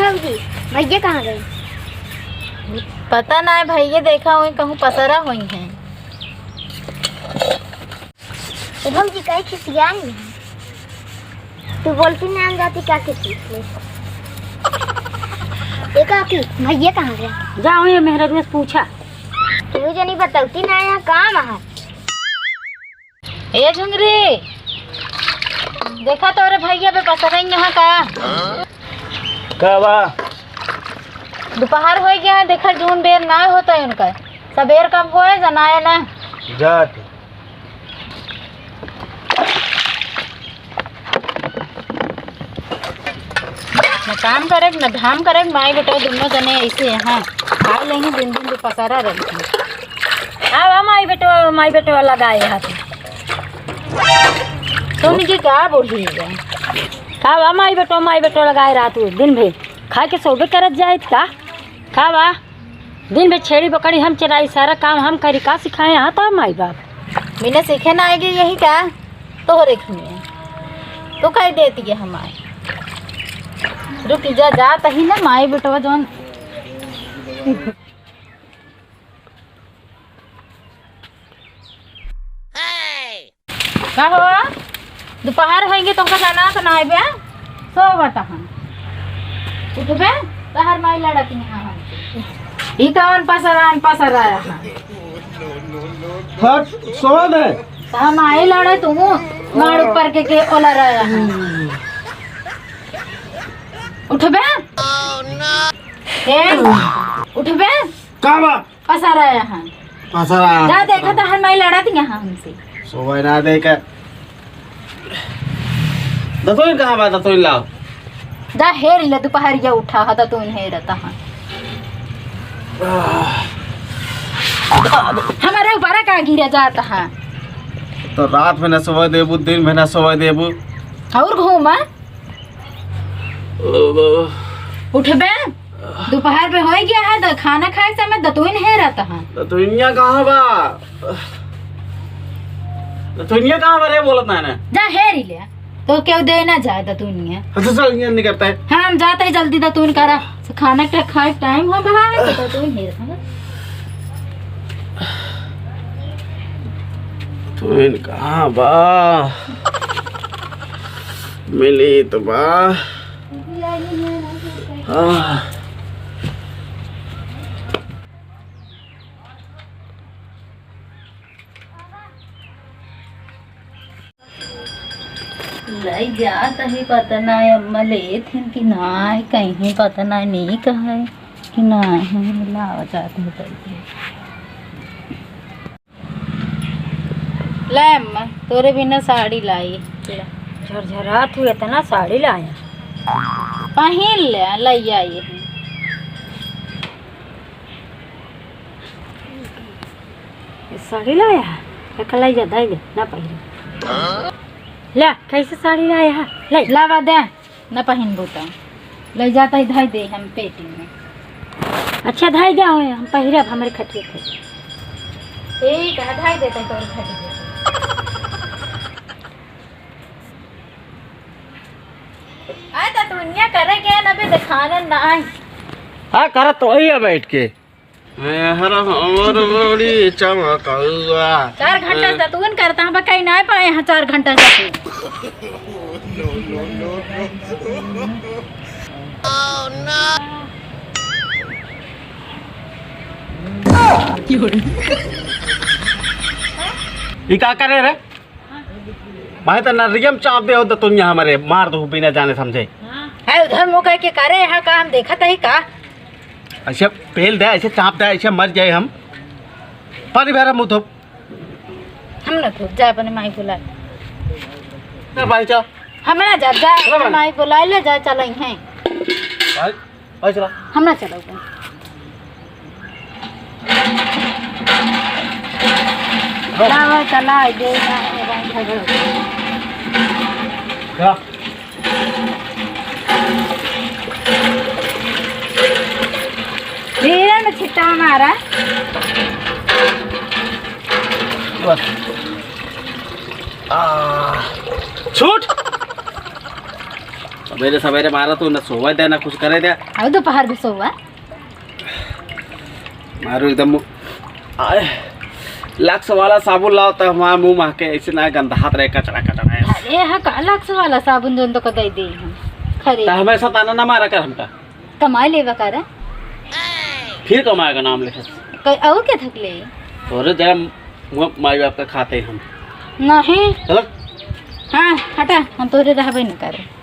बाबूजी भैया कहाँ गए? पता ना है भैया, देखा हुई कहूँ पसरा हुई हैं। तो बाबूजी कहीं खिसिया नहीं है? तू बोलती ना जाती क्या किसी देखा कि भैया कहाँ गया? जाओ ये मेहरा रोज पूछा तू जो नहीं बताती ना यहाँ काम है। ए झुंगरी, देखा तो भैया पे पसरा यहाँ का बा दोपहर हो गया है, देखा जून बेर ना होता है उनका। सबेर कब हो है जनाया ना जाते न काम करे न धाम करे, माई बेटा दोनों जने ऐसे यहाँ खा लेंगे दिन दिन पसारा रहे। हाँ माई बेटो लगाए हाथ तो उनकी क्या बोली है? हाँ माई बेटो लगाए रहा तू दिन भर खा के सोबे करत जाए का खावा दिन भर छेड़ी बकड़ी हम चराई सारा काम हम करी का सिखाए यहाँ था माई बाप मैंने सीखे ना आएगी यही का तो रेखी तो कह देती है हमारे रुक जा जात ही ना माई बेटवा जौन का हुआ दोपहर होंगे तुमका जाना तो नहाए बे सो बता हम उठबे तहर माई लड़की यहाँ ई कौन पसरा हट सोन है तो हम आई लड़े तुम मार ऊपर के ओला रहा उठबे उठबे का बा पसरा यहाँ पसरा जा देखा तहर माई लड़ा थी यहाँ हमसे सोवे ना दे के दतोई कहाँ बा दतोई लाओ जा हेर ले दोपहरिया उठा था तो इन्हें रहता है हमारे ऊपर का गिरा जाता है तो रात में न सोवे देबू दिन में न सोवे देबू और घूमा उठबे दोपहर पे हो गया है तो खाना खाए समय दतोई नहीं रहता है दतोइया कहाँ बा दतोइया कहाँ बा रे बोलत ना ने जा हेर ले तो क्यों देना जाए दतुनिया अच्छा चल ये नहीं करता है हाँ हम जाते ही जल्दी दतुन करा खाना का खाए टाइम हो रहा है तो दतुन नहीं रहता तो इन कहाँ बा मिली तो बा हाँ लई जाता ही पता ना अम्मा ले थे कि ना कहीं पता ना नहीं कहा कि ना लावा जाते हो ले अम्मा तोरे बिना साड़ी लाई झरझरा तू इतना साड़ी लाया पहन ले लई आई साड़ी लाया कलाई जा दाई ना पहले ला कैसे साड़ी लाया है ले लावा दे न पहन बोता ले जाता ही धाई दे हम पेटी में अच्छा धाई दे हम पहिरब हमारे खटिए थे ठीक है धाई देते तो खटिए आय तो दुनिया करे के ना बे दिखाना ना हाँ करा तो ही है बैठ के हर हमर बड़ी चमकौआ 4 घंटा से तू करता हम कहीं ना पाए यहाँ 4 घंटा से ये क्या करे रे मैं तो नरियम चाप दे हो तो तुम यहाँ हमारे मार दो बिना जाने समझे है उधर मुँह के करे यहाँ काम देखा था ही का ऐसे पेल दे ऐसे चाप दे ऐसे मर जाए हम पानी भरा मुँह तो हम ना खूब जा अपने माई बुलाए भाई चल हम ना जा जा माई बुलाए ले जा चल हैं भाई भाई चला हम ना चलो चला चला दे चला धीरे में छिट्टा मारा छूट सवेरे सवेरे मारा तो न सोवा दे ना कुछ करे दे। अब दोपहर भी सोवा मारो एकदम आए लक्स वाला साबुन लाओ तो हमारा मुंह महके ऐसे ना गंदा हाथ रहे कचरा कचरा है। अरे हाँ काला अक्स वाला साबुन जोन तो कदई दे हम खरे तो हमेशा ताना ना मारा कर हमका कमाई लेवा कर फिर कमाएगा नाम लेके और क्या थकले तोरे जरा मुँह माई बाप का खाते हम नहीं चलो हाँ हटा हम तोरे रहबे न करे